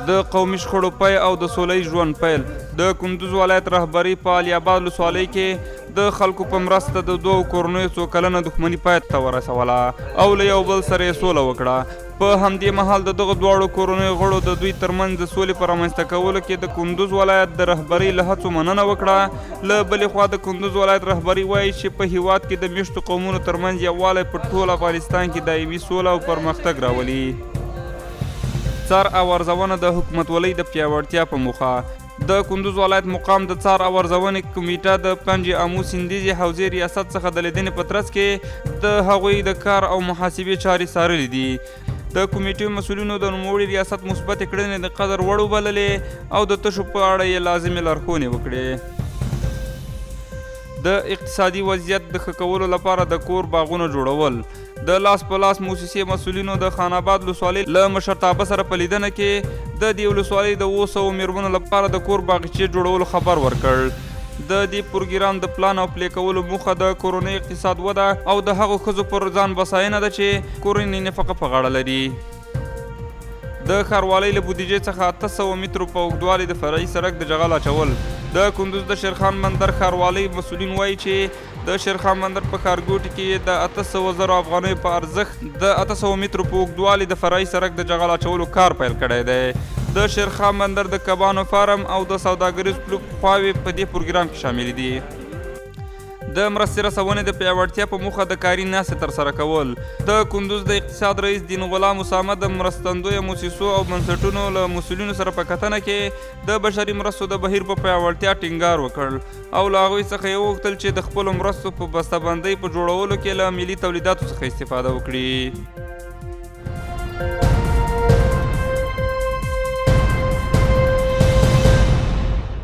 د قومي شخړو پای او د سوله ژوند پیل. د کندوز ولایت رهبري په علي اباد ولسوالۍ کې د خلکو په مرسته د دوو کورنیو څو کلنه دښمني پای ته ورسوله او له یو بل سره یې سوله وکړه. په همدې مهال د دغو دواړو کورنیو غړو د دوی ترمنځ د سولې په رامنځته کولو کې د کندوز ولایت د رهبرۍ له هڅو مننه وکړه. له بلې خوا د کندوز ولایت رهبري وایي چې په هیواد کې د میشتو قومونو ترمنځ یووالی په ټول افغانستان کې دایمي سوله او پرمختګ راولي. څار او ارزونه د حکومتولۍ د پیاوړتیا په موخه د کندوز ولایت مقام د څار او ارزونې کمیټه د پنج امو سیندیزې حوزې ریاست څخه د لیدنې په ترڅ کې د هغوی د کار او محاسبې چارې څارلې دي. د کمیټې مسؤلینو د نوموړي ریاست مثبتې کړنې د قدر وړ وبللې او د تشو په اړه یې لازمې لارښوونې وکړې. د اقتصادي وضعیت د ښه کولو لپاره د کور باغونو جوړول. د لاس په لاس موسسې مسؤلینو د خان آباد ولسوالۍ له مشرتابه سره په لیدنه کې د دې ولسوالۍ د 200 میرمنو لپاره د کور باغچې جوړولو خبر ورکړ. د دې پروګرام د پلان او پلي کولو موخه د کورنۍ اقتصاد وده او د هغو ښځو پر ځان بساینه ده چې کورنۍ نفقه په غاړه لري. د ښاروالۍ له بودیجې څخه 800 مترو په اوږدوالي د فرعي سړک د جغل اچول. د کندوز د شیرخان بندر ښاروالۍ مسؤلین وایي چې د شیرخان بندر په ښارګوټي کې د 800,000 افغانیو په ارزښت د 800 مترو په اوږدوالي د فرعي سړک د جغل اچولو کار پیل کړی دی. د شیرخان بندر د کبانو فارم او د سوداګریز کلوب خواوې په دې پروګرام کې شامل دي. د مرستې رسونې د پیاوړتیا په موخه د کاري ناستې ترسره کول. د کندوز د اقتصاد رئیس دین غلام اسامه د مرستندویه موسسو او بنسټونو له مسؤلینو سره په کتنه کې د بشري مرستو د بهیر په پیاوړتیا ټینګار وکړ او له هغوی څخه یې وغوښتل چې د خپلو مرستو په بسته‌بندۍ په جوړولو کې له ملي تولیداتو څخه استفاده وکړي.